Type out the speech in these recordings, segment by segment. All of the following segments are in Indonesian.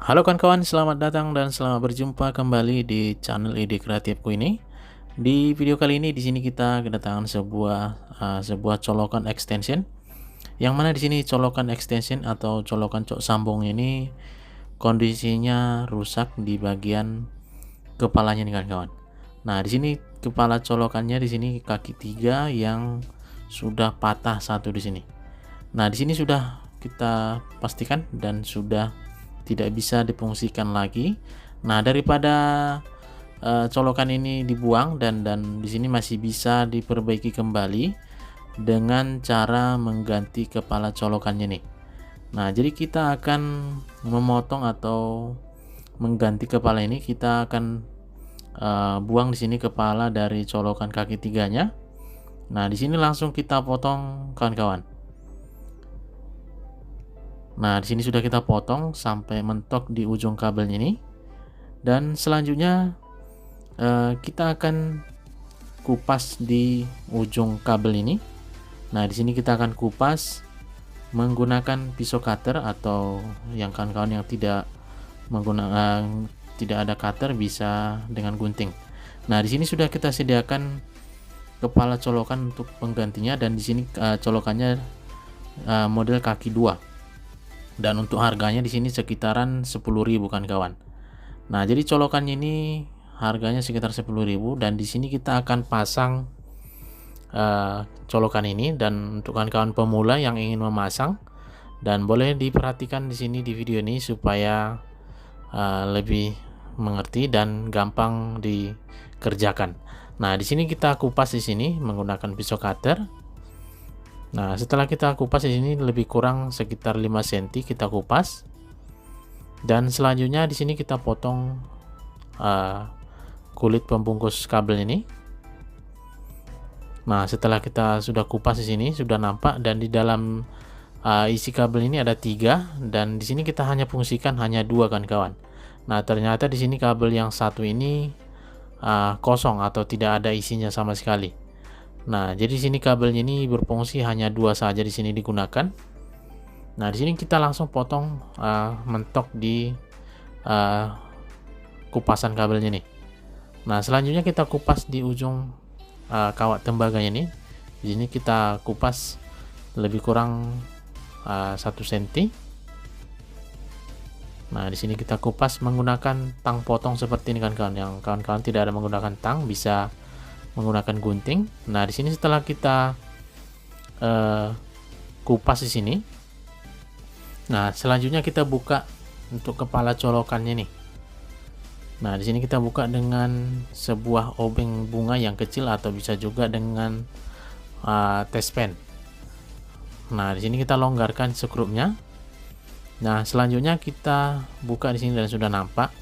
Halo kawan-kawan, selamat datang dan selamat berjumpa kembali di channel Ide Kreatifku ini. Di video kali ini di sini kita kedatangan sebuah colokan extension. Yang mana di sini colokan extension atau colokan cok sambung ini kondisinya rusak di bagian kepalanya nih kawan-kawan. Nah, di sini kepala colokannya di sini kaki 3 yang sudah patah satu di sini. Nah, di sini sudah kita pastikan dan sudah tidak bisa difungsikan lagi. Nah, daripada colokan ini dibuang dan di sini masih bisa diperbaiki kembali dengan cara mengganti kepala colokannya nih. Nah, jadi kita akan memotong atau mengganti kepala ini. Kita akan buang di sini kepala dari colokan kaki tiganya. Nah, di sini langsung kita potong kawan-kawan. Nah, di sini sudah kita potong sampai mentok di ujung kabelnya ini. Dan selanjutnya kita akan kupas di ujung kabel ini. Nah, di sini kita akan kupas menggunakan pisau cutter, atau yang kawan-kawan yang tidak menggunakan tidak ada cutter bisa dengan gunting. Nah, di sini sudah kita sediakan kepala colokan untuk penggantinya, dan di sini colokannya model kaki 2. Dan untuk harganya di sini sekitaran 10.000 kawan. Nah, jadi colokannya ini harganya sekitar 10.000, dan di sini kita akan pasang colokan ini. Dan untuk kawan-kawan pemula yang ingin memasang, dan boleh diperhatikan di sini di video ini supaya lebih mengerti dan gampang dikerjakan. Nah, di sini kita kupas di sini menggunakan pisau cutter. Nah, setelah kita kupas di sini lebih kurang sekitar 5 cm kita kupas. Dan selanjutnya di sini kita potong kulit pembungkus kabel ini. Nah, setelah kita sudah kupas di sini sudah nampak, dan di dalam isi kabel ini ada 3, dan di sini kita hanya fungsikan hanya 2 kan kawan. Nah, ternyata di sini kabel yang satu ini kosong atau tidak ada isinya sama sekali. Nah, jadi di sini kabelnya ini berfungsi hanya 2 saja di sini digunakan. Nah, di sini kita langsung potong mentok di kupasan kabelnya nih. Nah, selanjutnya kita kupas di ujung kawat tembaganya ini. Di sini kita kupas lebih kurang 1 cm. Nah, di sini kita kupas menggunakan tang potong seperti ini kan kawan. Yang kawan-kawan tidak ada menggunakan tang, bisa menggunakan gunting. Nah, di sini setelah kita kupas di sini, nah selanjutnya kita buka untuk kepala colokannya nih. Nah, di sini kita buka dengan sebuah obeng bunga yang kecil, atau bisa juga dengan test pen. Nah, di sini kita longgarkan skrupnya. Nah, selanjutnya kita buka di sini dan sudah nampak.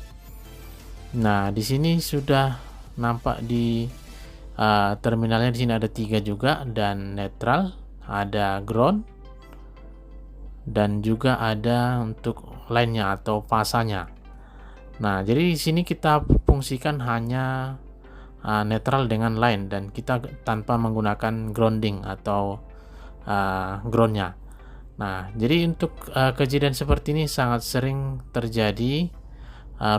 Nah, di sini sudah nampak di terminalnya. Di sini ada 3 juga, dan netral, ada ground, dan juga ada untuk lainnya atau pasanya. Nah, jadi di sini kita fungsikan hanya netral dengan line, dan kita tanpa menggunakan grounding atau groundnya. Nah, jadi untuk kejadian seperti ini sangat sering terjadi,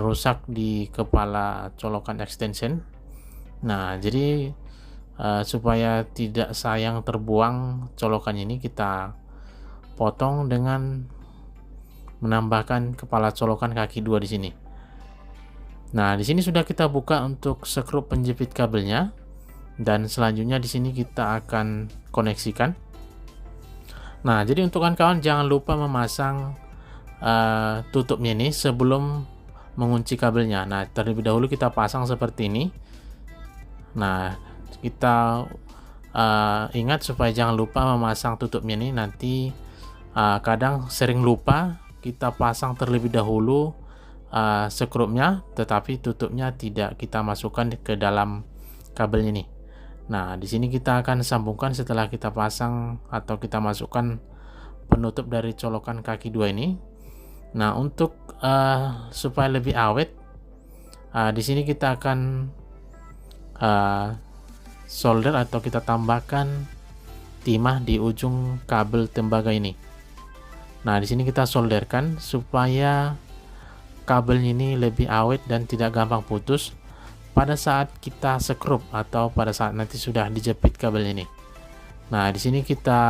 rusak di kepala colokan extension. Nah, jadi supaya tidak sayang terbuang colokannya ini, kita potong dengan menambahkan kepala colokan kaki 2 di sini. Nah, di sini sudah kita buka untuk skrup penjepit kabelnya, dan selanjutnya di sini kita akan koneksikan. Nah, jadi untuk kawan-kawan jangan lupa memasang tutupnya ini sebelum mengunci kabelnya. Nah, terlebih dahulu kita pasang seperti ini. Nah, kita ingat supaya jangan lupa memasang tutupnya ini. Nanti kadang sering lupa kita pasang terlebih dahulu skrupnya, tetapi tutupnya tidak kita masukkan ke dalam kabelnya nih. Nah, di sini kita akan sambungkan setelah kita pasang atau kita masukkan penutup dari colokan kaki 2 ini. Nah, untuk supaya lebih awet, di sini kita akan solder atau kita tambahkan timah di ujung kabel tembaga ini. Nah, di sini kita solderkan supaya kabelnya ini lebih awet dan tidak gampang putus pada saat kita sekrup atau pada saat nanti sudah dijepit kabel ini. Nah, di sini kita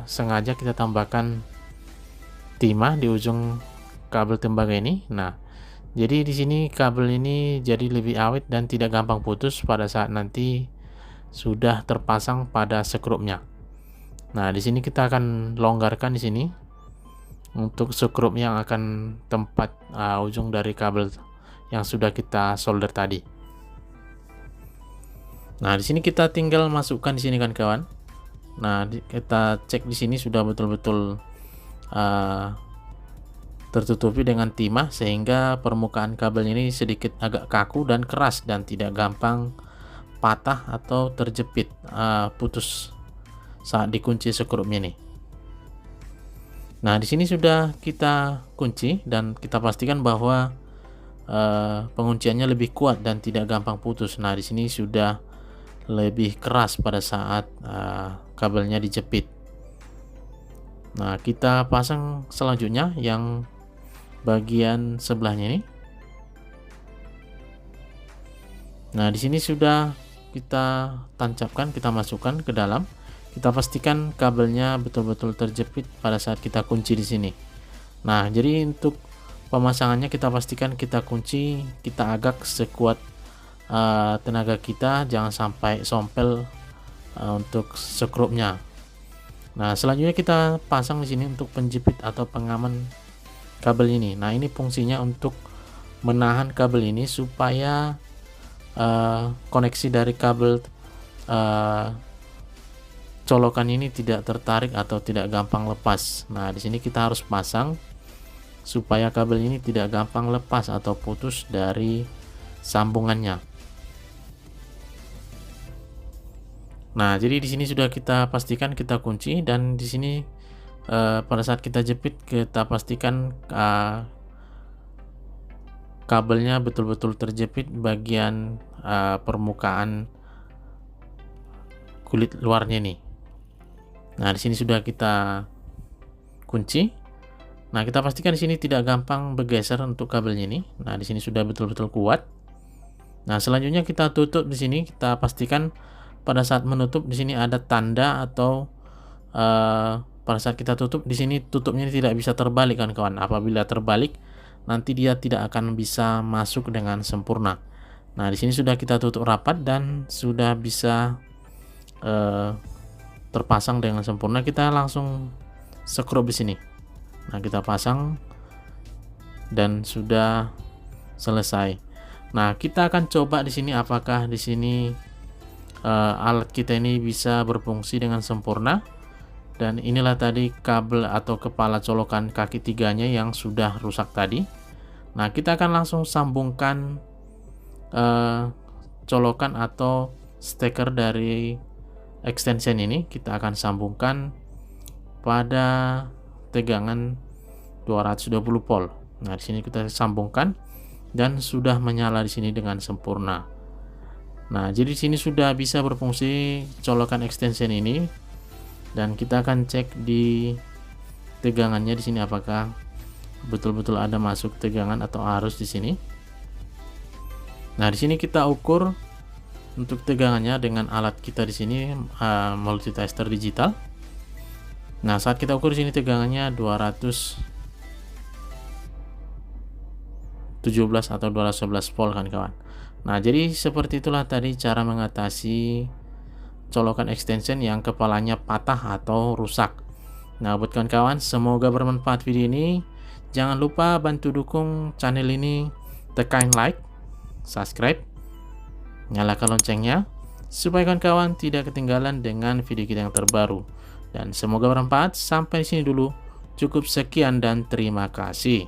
sengaja kita tambahkan timah di ujung kabel tembaga ini. Nah, jadi di sini kabel ini jadi lebih awet dan tidak gampang putus pada saat nanti sudah terpasang pada sekrupnya. Nah, di sini kita akan longgarkan di sini untuk sekrup yang akan tempat ujung dari kabel yang sudah kita solder tadi. Nah, di sini kita tinggal masukkan di sini kan kawan. Nah, kita cek di sini sudah betul-betul tertutupi dengan timah sehingga permukaan kabel ini sedikit agak kaku dan keras dan tidak gampang patah atau terjepit putus saat dikunci sekrupnya nih. Nah, di sini sudah kita kunci dan kita pastikan bahwa pengunciannya lebih kuat dan tidak gampang putus. Nah, di sini sudah lebih keras pada saat kabelnya dijepit. Nah, kita pasang selanjutnya yang bagian sebelahnya ini. Nah, di sini sudah kita tancapkan, kita masukkan ke dalam. Kita pastikan kabelnya betul-betul terjepit pada saat kita kunci di sini. Nah, jadi untuk pemasangannya kita pastikan kita kunci, kita agak sekuat tenaga kita, jangan sampai sompel untuk sekrupnya. Nah, selanjutnya kita pasang di sini untuk penjepit atau pengaman kabel ini. Nah, ini fungsinya untuk menahan kabel ini supaya koneksi dari kabel colokan ini tidak tertarik atau tidak gampang lepas. Nah, di sini kita harus pasang supaya kabel ini tidak gampang lepas atau putus dari sambungannya. Nah, jadi di sini sudah kita pastikan kita kunci dan di sini pada saat kita jepit kita pastikan kabelnya betul-betul terjepit bagian permukaan kulit luarnya nih. Nah, di sini sudah kita kunci. Nah, kita pastikan di sini tidak gampang bergeser untuk kabelnya ini. Nah, di sini sudah betul-betul kuat. Nah, selanjutnya kita tutup di sini. Kita pastikan pada saat menutup di sini ada tanda atau pada saat kita tutup di sini tutupnya tidak bisa terbalik kan kawan. Apabila terbalik nanti dia tidak akan bisa masuk dengan sempurna. Nah, di sini sudah kita tutup rapat dan sudah bisa terpasang dengan sempurna. Kita langsung sekrup di sini. Nah, kita pasang dan sudah selesai. Nah, kita akan coba di sini apakah di sini alat kita ini bisa berfungsi dengan sempurna. Dan inilah tadi kabel atau kepala colokan kaki tiganya yang sudah rusak tadi. Nah, kita akan langsung sambungkan colokan atau steker dari extension ini. Kita akan sambungkan pada tegangan 220 volt. Nah, di sini kita sambungkan dan sudah menyala di sini dengan sempurna. Nah, jadi di sini sudah bisa berfungsi colokan extension ini dan kita akan cek di tegangannya di sini apakah betul-betul ada masuk tegangan atau arus di sini. Nah, di sini kita ukur untuk tegangannya dengan alat kita di sini multitester digital. Nah, saat kita ukur di sini tegangannya 217 atau 211 volt kan kawan. Nah, jadi seperti itulah tadi cara mengatasi colokan extension yang kepalanya patah atau rusak. Nah, buat kawan-kawan, semoga bermanfaat video ini. Jangan lupa bantu dukung channel ini, tekan like, subscribe, nyalakan loncengnya supaya kawan-kawan tidak ketinggalan dengan video kita yang terbaru. Dan semoga bermanfaat. Sampai di sini dulu. Cukup sekian dan terima kasih.